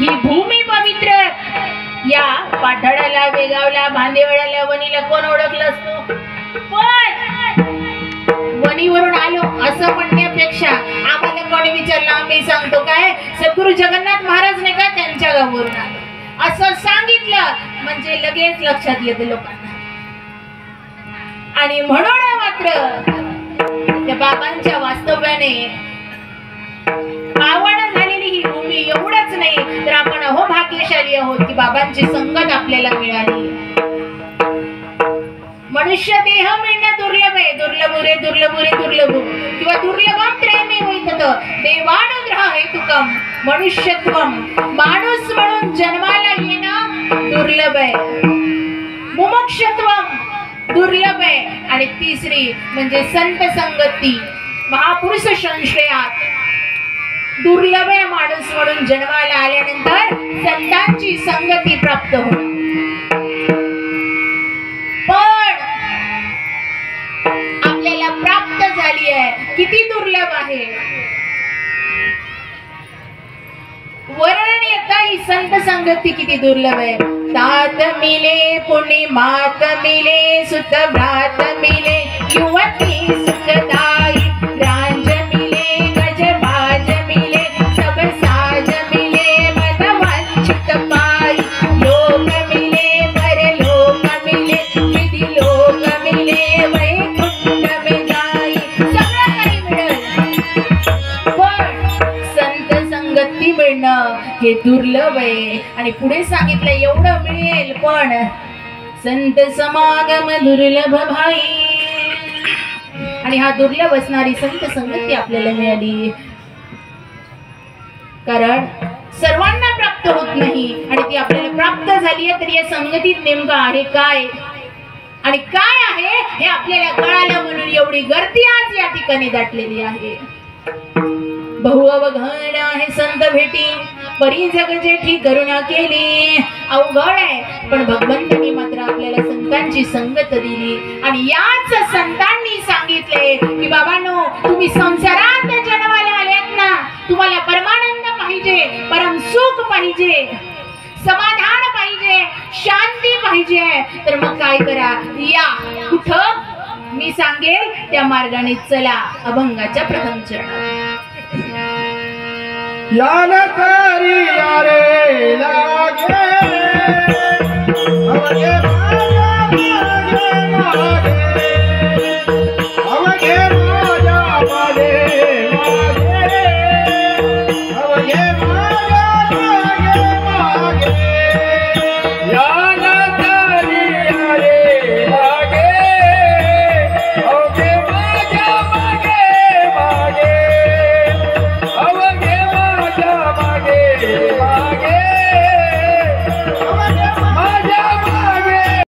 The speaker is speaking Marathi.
ही भूमी पवित्र या पाठाडाला, वेगावला, भांदेवाड्याला, वणीला कोण ओळखलं असतो? पण वणीवरून आलो असं म्हणण्यापेक्षा आम्हाला कोणी विचारलं आम्ही सांगतो काय सद्गुरू जगन्नाथ महाराज नाही का त्यांच्या गावावरून आलो असं सांगितलं म्हणजे लगेच लक्षात येते लोकांना. आणि म्हणून मात्र त्या बाबांच्या वास्तव्याने पावन झालेली ही भूमी एवढंच नाही तर आपण अहो भाग्यशाली आहोत की बाबांची संगत आपल्याला मिळाली. मनुष्य देह मिळणं दुर्लभ आहे. दुर्लभ रे दुर्लभ रे दुर्लभ किंवा दुर्लभम प्रेमी होईत देवानुग्रह हेतुकम मनुष्यत्वम माणूस म्हणून जन्माला येणं दुर्लभ आहे. मुमुक्षत्वम दुर्लभ आहे. आणि तिसरी म्हणजे संत संगती महापुरुष संश्रयात दुर्लभ आहे. माणूस म्हणून जन्माला आल्यानंतर संतांची संगती प्राप्त होईल. पण आपल्याला प्राप्त झाली आहे किती दुर्लभ आहे. वर्णन येता ही संत संगती किती दुर्लभ आहे. तात मिले पुण्य मात मिले सुत भ्रात मिले युवती सुखदाई रांझ मिले गज बाज मिले सब साज मिले मद वंचित पाई लोक मिले परलोक मिले विधि लोक मिले वैकुंठ में जाई सगळं काही मिळेल. पण संत संगती मिळणं हे दुर्लभ आहे. आणि पुढे सांगितलं एवढं मिळेल पण संत समागम दुर्लभ भाई. आणि हा दुर्लभ असणारी संत संगती आपल्याला मिळाली कारण सर्वांना प्राप्त होत नाही आणि ती आपल्याला प्राप्त झाली आहे. तर या संगतीत नेमकं आहे काय आणि काय आहे हे आपल्याला कळालं म्हणून एवढी गर्दी आज या ठिकाणी दाटलेली आहे. बहुअवघड आहे संत भेटी परी जग जेठी करुणा केली. अवघड आहे पण भगवंतांनी मात्र आपल्याला संतांची संगत दिली. आणि याच संतांनी सांगितले की बाबांनो तुम्ही संसारात जन्माला आल्यात ना तुम्हाला परमानंद पाहिजे परम सुख पाहिजे समाधान पाहिजे शांती पाहिजे तर मग काय करा या कुठं मी सांगेल त्या मार्गाने चला अभंगाच्या प्रथम चरणात. याला तरी यारे लागे अवघे मागे अवघे माझ्या मागे अवघे माझ्या मागे याला तरी यारे लागे अवघे माझ्या मागे अवघे माझ्या मागे